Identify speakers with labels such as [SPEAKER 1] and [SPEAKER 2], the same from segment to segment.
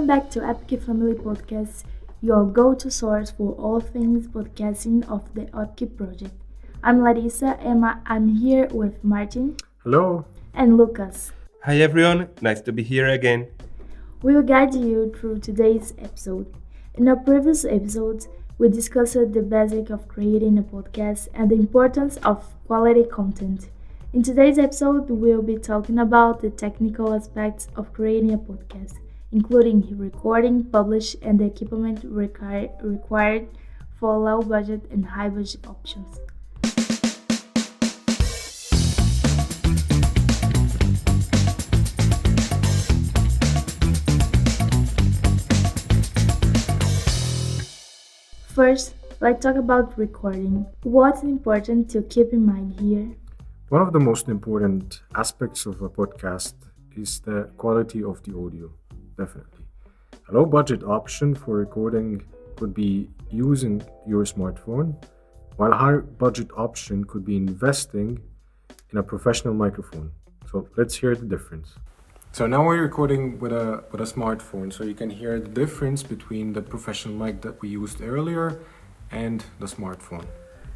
[SPEAKER 1] welcome back to Epic Family Podcast, your go-to source for all things podcasting of the Epic Project. I'm Larissa and I'm here with Martin
[SPEAKER 2] Hello.
[SPEAKER 1] and Lucas.
[SPEAKER 3] Hi everyone, nice to be here again.
[SPEAKER 1] We will guide you through today's episode. In our previous episodes, we discussed the basic of creating a podcast and the importance of quality content. In today's episode, we'll be talking about the technical aspects of creating a podcast, including recording, publish, and the equipment required for low budget and high budget options. First, let's talk about recording. What's important to keep in mind here?
[SPEAKER 2] One of the most important aspects of a podcast is the quality of the audio, definitely. A low budget option for recording could be using your smartphone, while a high budget option could be investing in a professional microphone. So let's hear the difference. So now we're recording with a smartphone, so you can hear the difference between the professional mic that we used earlier and the smartphone.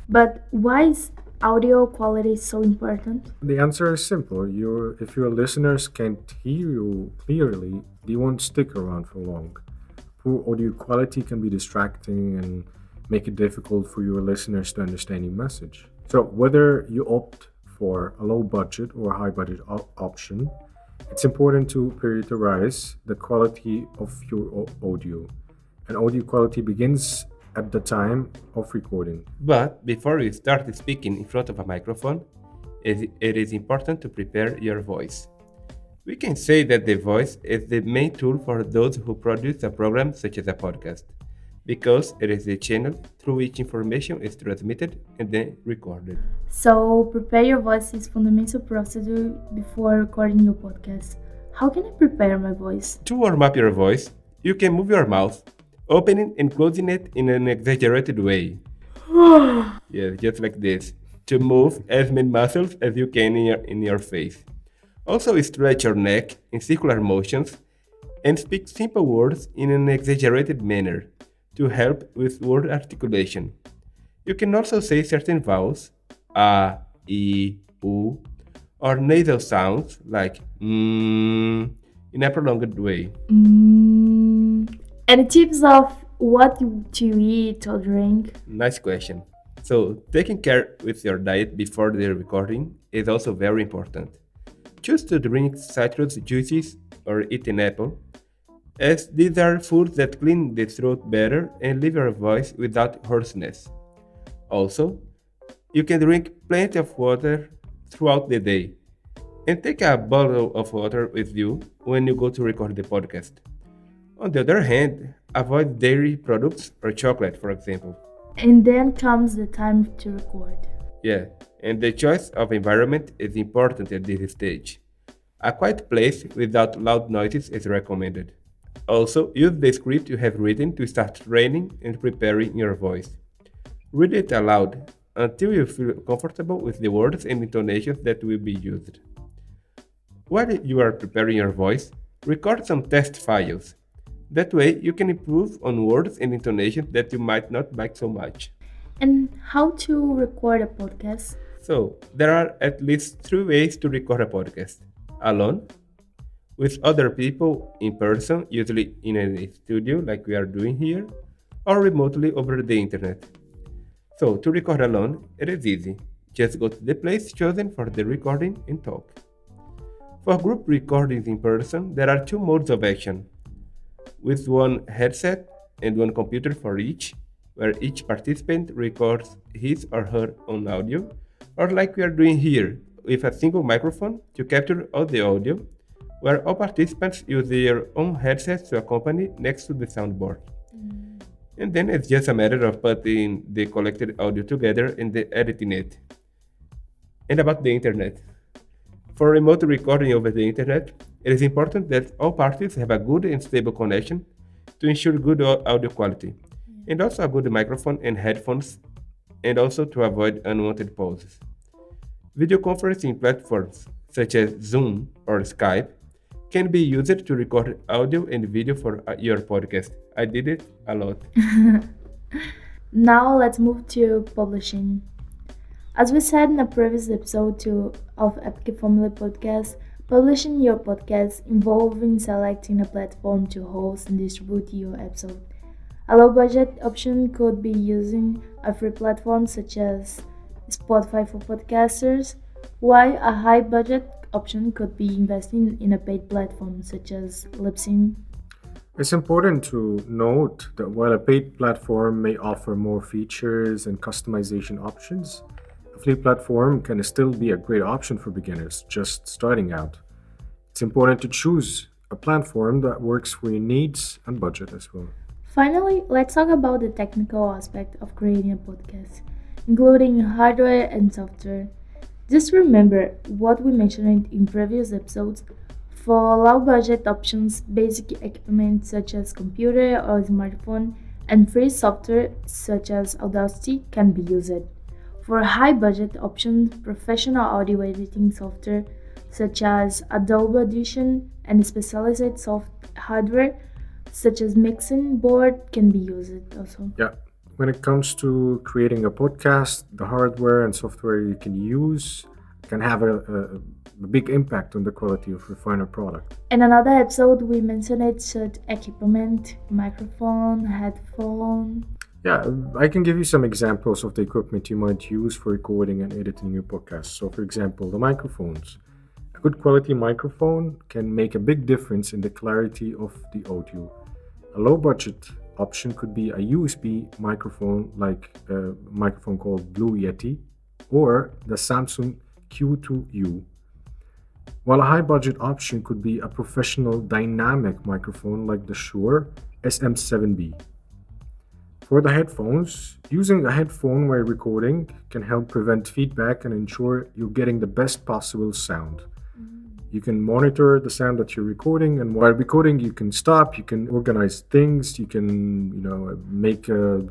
[SPEAKER 1] But why is audio quality so important?
[SPEAKER 2] The answer is simple. If your listeners can't hear you clearly, they won't stick around for long. Poor audio quality can be distracting and make it difficult for your listeners to understand your message. So whether you opt for a low budget or high budget option, it's important to prioritize the quality of your audio. And audio quality begins at the time of recording.
[SPEAKER 3] But before you start speaking in front of a microphone, it is important to prepare your voice. We can say that the voice is the main tool for those who produce a program such as a podcast, because it is the channel through which information is transmitted and then recorded.
[SPEAKER 1] So, prepare your voice is fundamental procedure before recording your podcast. How can I prepare my voice?
[SPEAKER 3] To warm up your voice, you can move your mouth, opening and closing it in an exaggerated way. Yeah, just like this. To move as many muscles as you can in your face. Also stretch your neck in circular motions and speak simple words in an exaggerated manner to help with word articulation. You can also say certain vowels, a, I, u, or nasal sounds like in a prolonged way.
[SPEAKER 1] Any tips of what to eat or drink?
[SPEAKER 3] Nice question. So, taking care with your diet before the recording is also very important. Choose to drink citrus juices or eat an apple, as these are foods that clean the throat better and leave your voice without hoarseness. Also, you can drink plenty of water throughout the day, and take a bottle of water with you when you go to record the podcast. On the other hand, avoid dairy products or chocolate, for example.
[SPEAKER 1] And then comes the time to record.
[SPEAKER 3] Yeah, and the choice of environment is important at this stage. A quiet place without loud noises is recommended. Also, use the script you have written to start training and preparing your voice. Read it aloud until you feel comfortable with the words and intonations that will be used. While you are preparing your voice, record some test files. That way, you can improve on words and intonations that you might not like so much.
[SPEAKER 1] And how to record a podcast?
[SPEAKER 3] So, there are at least three ways to record a podcast: alone, with other people in person, usually in a studio like we are doing here, or remotely over the internet. So, to record alone, it is easy. Just go to the place chosen for the recording and talk. For group recordings in person, there are two modes of action, with one headset and one computer for each, where each participant records his or her own audio, or like we are doing here, with a single microphone to capture all the audio, where all participants use their own headsets to accompany next to the soundboard. And then it's just a matter of putting the collected audio together and then editing it. And about the internet. For remote recording over the internet, it is important that all parties have a good and stable connection to ensure good audio quality, and also a good microphone and headphones, and also to avoid unwanted pauses. Video conferencing platforms such as Zoom or Skype can be used to record audio and video for your podcast. I did it a lot.
[SPEAKER 1] Now let's move to publishing. As we said in a previous episode of Epic Family Podcast, publishing your podcast involves in selecting a platform to host and distribute your episode. A low budget option could be using a free platform such as Spotify for podcasters, while a high budget option could be investing in a paid platform such as Libsyn.
[SPEAKER 2] It's important to note that while a paid platform may offer more features and customization options, a free platform can still be a great option for beginners just starting out. It's important to choose a platform that works for your needs and budget as well.
[SPEAKER 1] Finally, let's talk about the technical aspect of creating a podcast, including hardware and software. Just remember what we mentioned in previous episodes. For low budget options, basic equipment such as computer or smartphone and free software such as Audacity can be used. For high budget options, professional audio editing software such as Adobe Audition and specialized soft hardware such as mixing board can be used also.
[SPEAKER 2] Yeah. When it comes to creating a podcast, the hardware and software you can use can have a big impact on the quality of your final product.
[SPEAKER 1] In another episode, we mentioned it such equipment, microphone, headphone.
[SPEAKER 2] Yeah, I can give you some examples of the equipment you might use for recording and editing your podcast. So, for example, the microphones. A good quality microphone can make a big difference in the clarity of the audio. A low budget option could be a USB microphone like a microphone called Blue Yeti or the Samsung Q2U. While a high budget option could be a professional dynamic microphone like the Shure SM7B. For the headphones, using a headphone while recording can help prevent feedback and ensure you're getting the best possible sound. You can monitor the sound that you're recording, and while recording, you can stop, you can organize things, you can, make the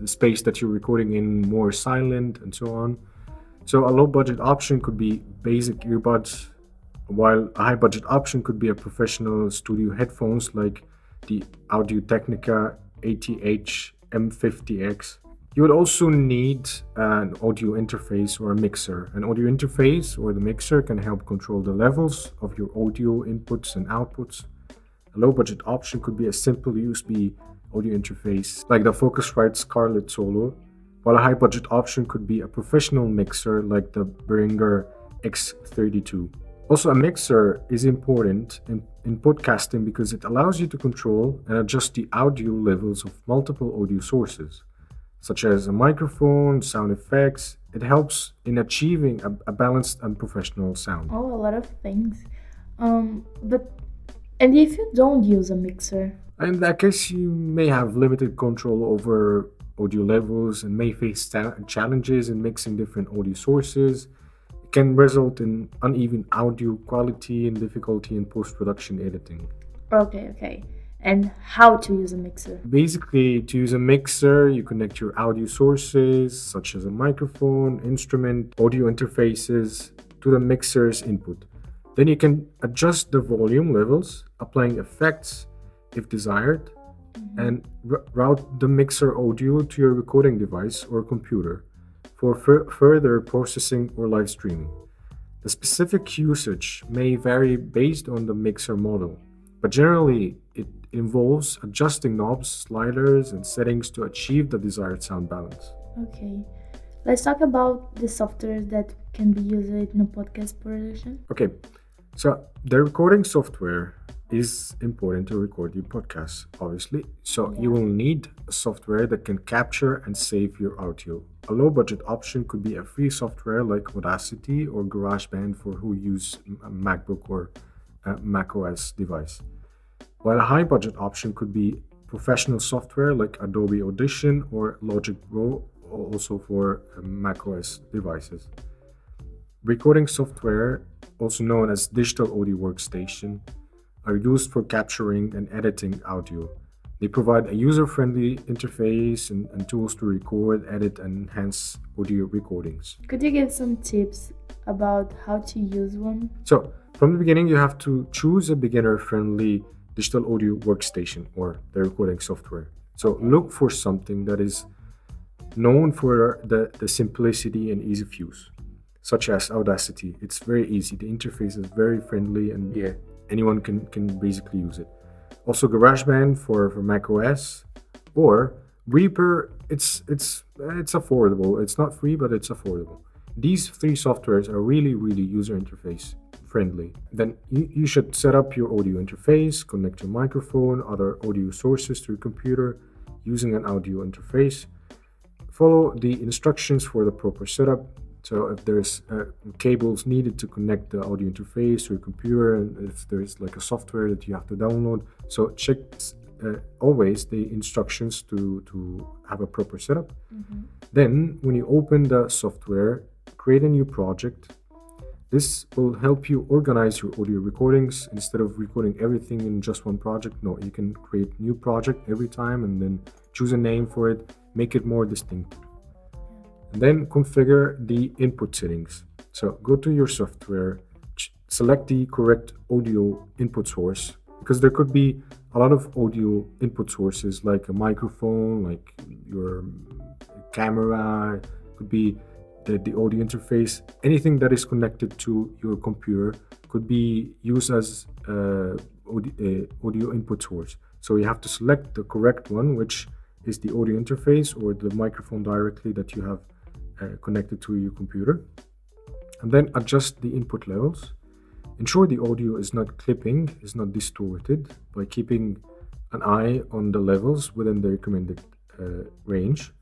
[SPEAKER 2] space that you're recording in more silent, and so on. So a low budget option could be basic earbuds, while a high budget option could be a professional studio headphones like the Audio-Technica ATH M50X. You would also need an audio interface or a mixer. An audio interface or the mixer can help control the levels of your audio inputs and outputs. A low budget option could be a simple USB audio interface like the Focusrite Scarlett Solo, while a high budget option could be a professional mixer like the Behringer X32. Also, a mixer is important in podcasting because it allows you to control and adjust the audio levels of multiple audio sources, such as a microphone, sound effects. It helps in achieving a balanced and professional sound.
[SPEAKER 1] Oh, a lot of things. And if you don't use a mixer?
[SPEAKER 2] In that case, you may have limited control over audio levels and may face challenges in mixing different audio sources. It can result in uneven audio quality and difficulty in post-production editing.
[SPEAKER 1] Okay. And how to use a mixer?
[SPEAKER 2] Basically, to use a mixer, you connect your audio sources, such as a microphone, instrument, audio interfaces, to the mixer's input. Then you can adjust the volume levels, applying effects if desired, and route the mixer audio to your recording device or computer for further processing or live streaming. The specific usage may vary based on the mixer model, but generally it involves adjusting knobs, sliders, and settings to achieve the desired sound balance.
[SPEAKER 1] Okay, let's talk about the software that can be used in a podcast production.
[SPEAKER 2] Okay, so the recording software is important to record your podcast, obviously. So you will need a software that can capture and save your audio. A low budget option could be a free software like Audacity or GarageBand for who use a MacBook or a macOS device. While a high budget option could be professional software like Adobe Audition or Logic Pro, also for macOS devices. Recording software, also known as digital audio workstation, are used for capturing and editing audio. They provide a user-friendly interface and tools to record, edit, and enhance audio recordings.
[SPEAKER 1] Could you give some tips about how to use one?
[SPEAKER 2] So, from the beginning, you have to choose a beginner-friendly digital audio workstation or the recording software. So, look for something that is known for the simplicity and ease of use, such as Audacity. It's very easy. The interface is very friendly and
[SPEAKER 3] Yeah.
[SPEAKER 2] anyone can basically use it. Also, GarageBand for Mac OS or Reaper. It's affordable. It's not free, but it's affordable. These three softwares are really user interface friendly. Then you should set up your audio interface, connect your microphone, other audio sources to your computer using an audio interface. Follow the instructions for the proper setup. So if there's cables needed to connect the audio interface to your computer, and if there's like a software that you have to download, so check always the instructions to have a proper setup. Then when you open the software, create a new project. This will help you organize your audio recordings instead of recording everything in just one project. No, you can create new project every time and then choose a name for it, make it more distinct. And then configure the input settings. So go to your software, select the correct audio input source, because there could be a lot of audio input sources like a microphone, like your camera, could be the audio interface. Anything that is connected to your computer could be used as audio input source. So you have to select the correct one, which is the audio interface or the microphone directly that you have connected to your computer, and then adjust the input levels. Ensure the audio is not clipping, is not distorted by keeping an eye on the levels within the recommended range.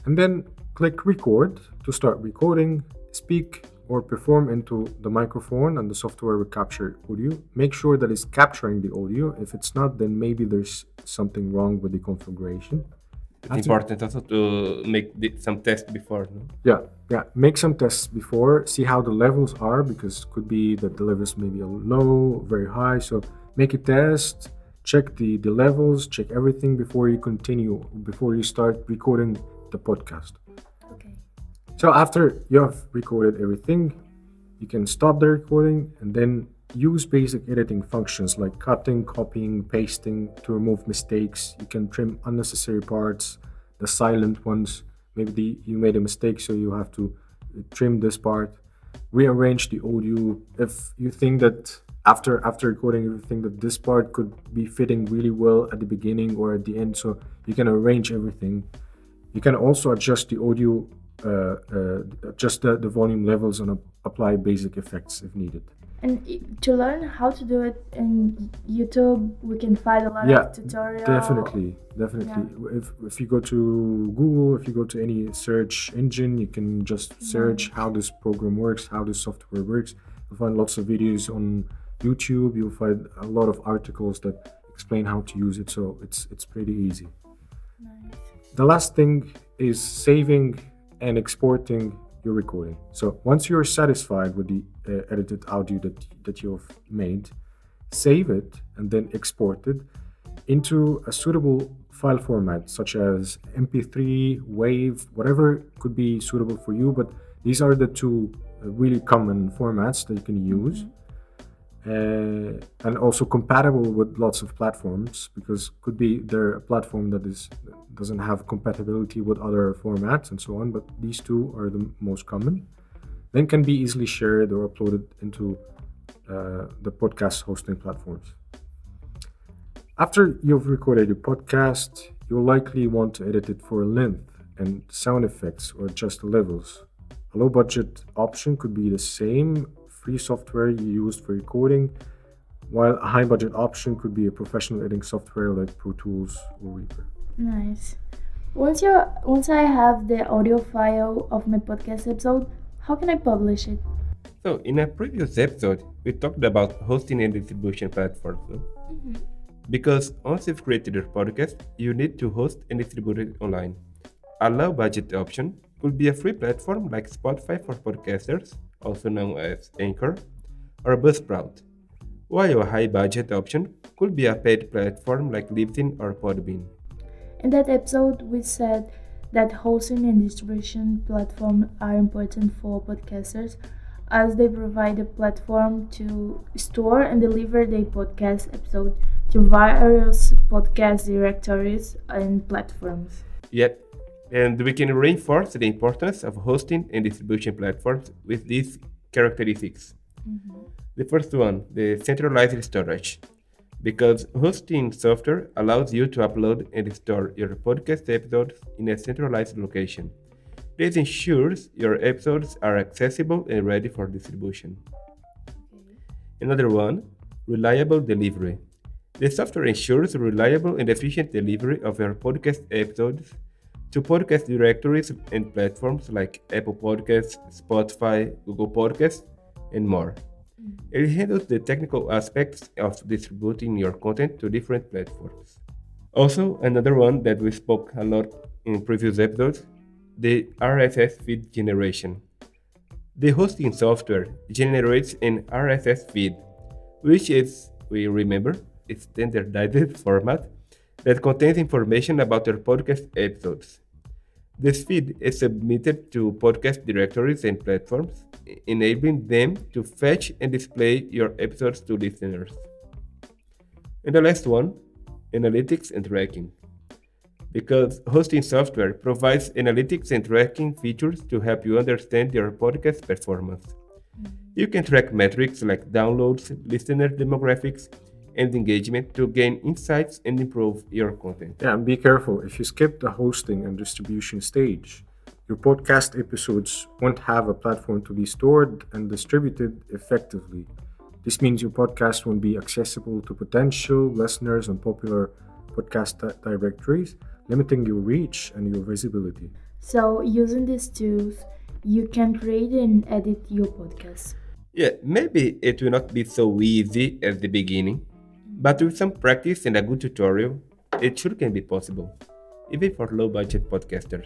[SPEAKER 2] And then click record to start recording, speak or perform into the microphone, and the software will capture audio. Make sure that it's capturing the audio. If it's not, then maybe there's something wrong with the configuration.
[SPEAKER 3] It's important also to make some tests before. No?
[SPEAKER 2] Yeah. Make some tests before, see how the levels are, because it could be that the levels may be low, very high. So make a test, check the levels, check everything before you start recording the podcast.
[SPEAKER 1] Okay.
[SPEAKER 2] So after you have recorded everything, you can stop the recording and then use basic editing functions like cutting, copying, pasting to remove mistakes. You can trim unnecessary parts, the silent ones. Maybe you made a mistake, so you have to trim this part. Rearrange the audio. If you think that after recording, you think that this part could be fitting really well at the beginning or at the end, so you can arrange everything. You can also adjust the audio, adjust the volume levels and apply basic effects if needed.
[SPEAKER 1] And to learn how to do it in YouTube, we can find a lot of tutorials.
[SPEAKER 2] Definitely. If you go to Google, if you go to any search engine, you can just search how this program works, how this software works. You'll find lots of videos on YouTube. You'll find a lot of articles that explain how to use it. So it's pretty easy.
[SPEAKER 1] Nice.
[SPEAKER 2] The last thing is saving and exporting your recording. So once you're satisfied with the edited audio that you've made, save it and then export it into a suitable file format such as MP3, WAV, whatever could be suitable for you, but these are the two really common formats that you can use. And also compatible with lots of platforms, because could be there a platform that doesn't have compatibility with other formats and so on, but these two are the most common. Then can be easily shared or uploaded into the podcast hosting platforms. After you've recorded your podcast, you'll likely want to edit it for length and sound effects or adjust the levels. A low budget option could be the same free software you used for recording, while a high budget option could be a professional editing software like Pro Tools or Reaper.
[SPEAKER 1] Nice. Once I have the audio file of my podcast episode, how can I publish it?
[SPEAKER 3] So in a previous episode, we talked about hosting and distribution platforms. No? Because once you've created your podcast, you need to host and distribute it online. A low budget option could be a free platform like Spotify for podcasters, also known as Anchor, or Buzzsprout, while a high budget option could be a paid platform like Libsyn or Podbean.
[SPEAKER 1] In that episode, we said that hosting and distribution platforms are important for podcasters as they provide a platform to store and deliver their podcast episode to various podcast directories and platforms.
[SPEAKER 3] Yet, and we can reinforce the importance of hosting and distribution platforms with these characteristics. The first one, the centralized storage. Because hosting software allows you to upload and store your podcast episodes in a centralized location. This ensures your episodes are accessible and ready for distribution. Another one, reliable delivery. The software ensures reliable and efficient delivery of your podcast episodes to podcast directories and platforms like Apple Podcasts, Spotify, Google Podcasts, and more. It handles the technical aspects of distributing your content to different platforms. Also, another one that we spoke a lot in previous episodes, the RSS feed generation. The hosting software generates an RSS feed, which is, we remember, a standardized format that contains information about your podcast episodes. This feed is submitted to podcast directories and platforms, enabling them to fetch and display your episodes to listeners. And the last one, analytics and tracking. Because hosting software provides analytics and tracking features to help you understand your podcast performance. You can track metrics like downloads, listener demographics, and engagement to gain insights and improve your content.
[SPEAKER 2] Yeah, and be careful. If you skip the hosting and distribution stage, your podcast episodes won't have a platform to be stored and distributed effectively. This means your podcast won't be accessible to potential listeners on popular podcast directories, limiting your reach and your visibility.
[SPEAKER 1] So, using these tools, you can create and edit your podcast.
[SPEAKER 3] Yeah, maybe it will not be so easy at the beginning, but with some practice and a good tutorial, it sure can be possible, even for low budget podcasters.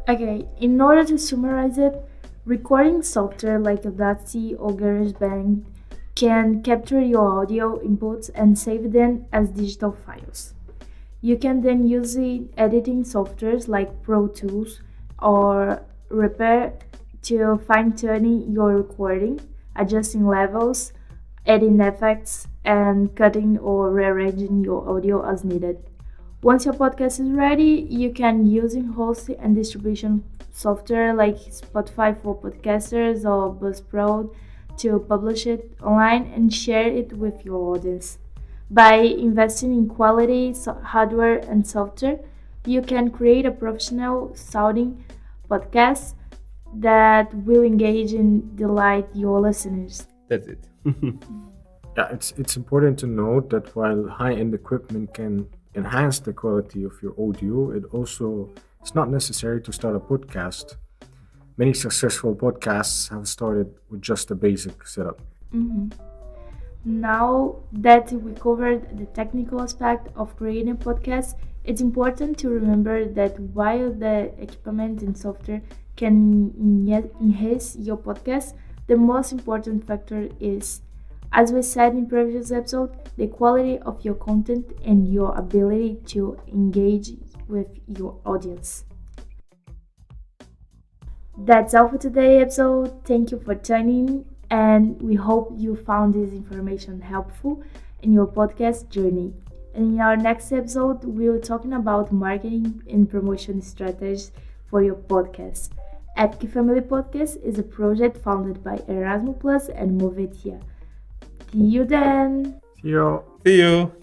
[SPEAKER 1] Okay, in order to summarize it, recording software like Audacity or GarageBand can capture your audio inputs and save them as digital files. You can then use the editing softwares like Pro Tools or Reaper to fine-tuning your recording, adjusting levels, adding effects, and cutting or rearranging your audio as needed. Once your podcast is ready, you can use hosting and distribution software like Spotify for podcasters or Buzzsprout to publish it online and share it with your audience. By investing in quality hardware and software, you can create a professional sounding podcast that will engage and delight your listeners.
[SPEAKER 3] That's it.
[SPEAKER 2] Yeah, it's important to note that while high-end equipment can enhance the quality of your audio, it's not necessary to start a podcast. Many successful podcasts have started with just a basic setup.
[SPEAKER 1] Now that we covered the technical aspect of creating a podcast, it's important to remember that while the equipment and software can enhance your podcast, the most important factor is, as we said in previous episode, the quality of your content and your ability to engage with your audience. That's all for today's episode. Thank you for tuning, and we hope you found this information helpful in your podcast journey. And in our next episode, we'll be talking about marketing and promotion strategies for your podcast. Epic Family Podcast is a project founded by Erasmus Plus and Movetia. See you then!
[SPEAKER 2] See you.
[SPEAKER 3] See you!